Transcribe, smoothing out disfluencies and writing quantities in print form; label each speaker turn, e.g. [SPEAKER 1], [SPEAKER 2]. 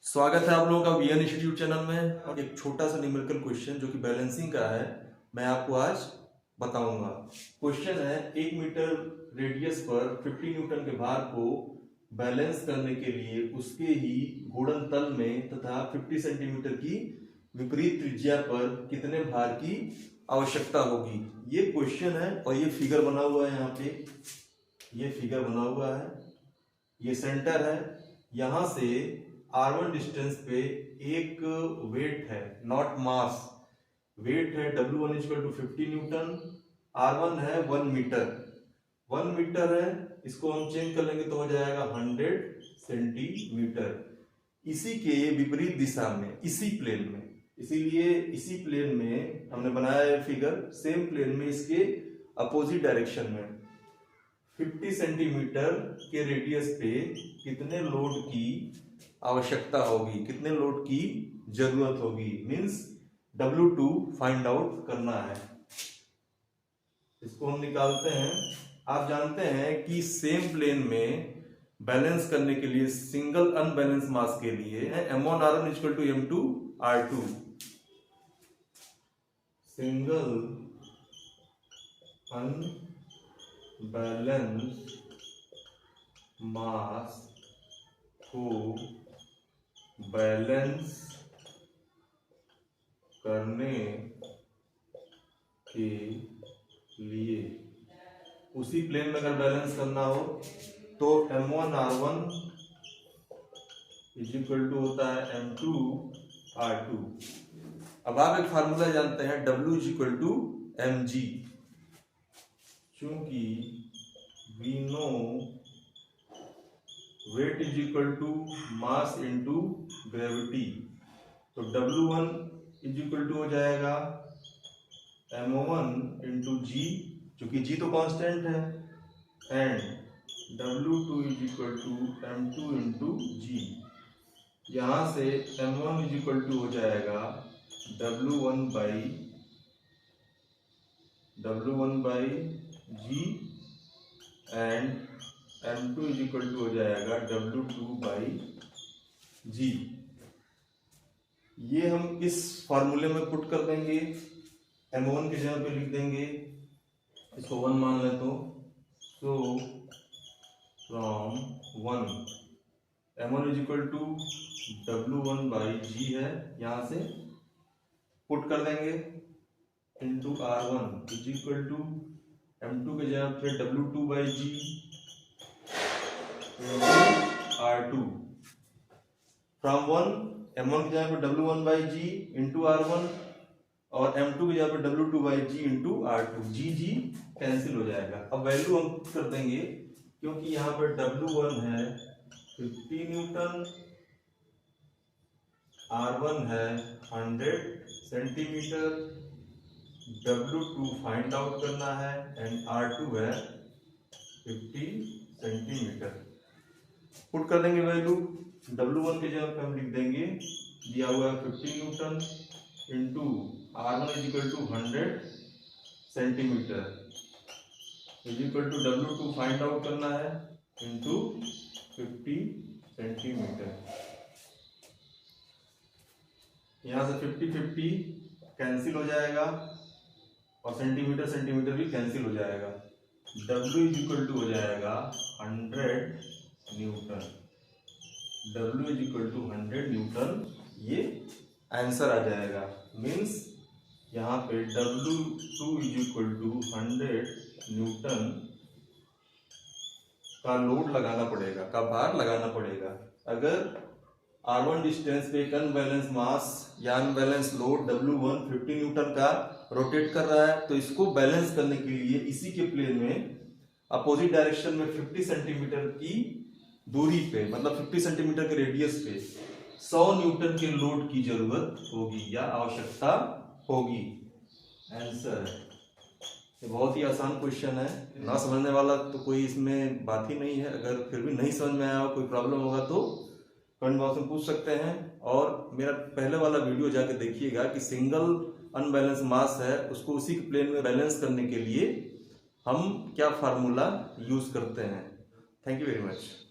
[SPEAKER 1] स्वागत है आप लोगों का वीएन इंस्टीट्यूट चैनल में। और एक छोटा सा न्यूमेरिकल क्वेश्चन जो कि बैलेंसिंग का है, मैं आपको आज बताऊंगा। क्वेश्चन है 1 मीटर रेडियस पर 50 न्यूटन के भार को बैलेंस करने के लिए उसके ही घूर्णन तल में तथा 50 सेंटीमीटर की विपरीत त्रिज्या पर कितने भार की आवश्यकता होगी। ये क्वेश्चन है और ये फिगर बना हुआ है। यहाँ पे ये फिगर बना हुआ है, ये सेंटर है। यहां से R1 डिस्टेंस पे एक वेट है, नॉट मास, वेट है W1 equal to 50 Newton. R1 है 1 मीटर, 1 मीटर है, इसको हम चेंज कर लेंगे तो हो जाएगा 100 सेंटीमीटर। इसी के विपरीत दिशा में, इसी प्लेन में, इसीलिए इसी प्लेन में हमने बनाया है फिगर। सेम प्लेन में इसके अपोजिट डायरेक्शन में 50 सेंटीमीटर के रेडियस पे कितने लोड की आवश्यकता होगी, कितने लोड की जरूरत होगी, मींस W2 फाइंड आउट करना है। इसको हम निकालते हैं। आप जानते हैं कि सेम प्लेन में बैलेंस करने के लिए सिंगल अनबैलेंस मास के लिए M1 R1 equal to M2 R2। Single unbalance mass को बैलेंस करने के लिए उसी प्लेन में अगर बैलेंस करना हो तो M1 R1 is equal to होता है M2 R2। अब आप एक फार्मूला जानते हैं W is equal to mg। चूंकि we know weight is equal to mass into gravity, तो W1 इज इक्वल टू हो जाएगा M1 इंटू जी, चूंकि जी तो कांस्टेंट है, and W2 is equal to M2 into g. यहां से M1 इज इक्वल टू हो जाएगा W1 by g and M2 is equal to हो जाएगा W2 बाई जी। ये हम इस फॉर्मूले में पुट कर देंगे। M1 की जगह पे लिख देंगे, इसको 1 मान ले तो from 1 M1 is equal to W1 by g है, यहां से पुट कर देंगे into R1 is equal to M2 के जगह पे W2 by ji R2। From 1 M1 की जगह पे W1 by G into R1 और M2 की जगह पे W2 by G into R2। G cancel हो जाएगा। अब वैल्यू हम कर देंगे, क्योंकि यहाँ पर W1 है 50 न्यूटन, R1 है 100 सेंटीमीटर, W2 फाइंड आउट करना है एंड R2 है 50 सेंटीमीटर। पुट कर देंगे वैल्यू। W1 के जगह पे हम लिख देंगे, दिया हुआ है 50 newton into R1 is equal to 100 centimetre is equal to W2 find out करना है इंटू 50 सेंटीमीटर। यहां से 50 कैंसिल हो जाएगा और सेंटीमीटर भी कैंसिल हो जाएगा। W इज इक्वल टू हो जाएगा 100 newton. W is equal to 100 newton, ये आंसर आ जाएगा। मीन्स यहाँ पे W2 is equal to 100 newton का लोड लगाना पड़ेगा, का भार लगाना पड़ेगा। अगर R1 डिस्टेंस पे एक अनबैलेंस मास या अनबैलेंस लोड W1 50 न्यूटन का रोटेट कर रहा है, तो इसको बैलेंस करने के लिए इसी के प्लेन में अपोजिट डायरेक्शन में 50 सेंटीमीटर की दूरी पे, मतलब 50 सेंटीमीटर के रेडियस पे 100 न्यूटन के लोड की जरूरत होगी या आवश्यकता होगी। आंसर ये बहुत ही आसान क्वेश्चन है, ना समझने वाला तो कोई इसमें बात ही नहीं है। अगर फिर भी नहीं समझ में आया हो, कोई प्रॉब्लम होगा तो कमेंट बॉक्स में पूछ सकते हैं। और मेरा पहले वाला वीडियो जाके देखिएगा कि सिंगल अनबैलेंस मास है, उसको उसी प्लेन में बैलेंस करने के लिए हम क्या फार्मूला यूज करते हैं। Thank you very much.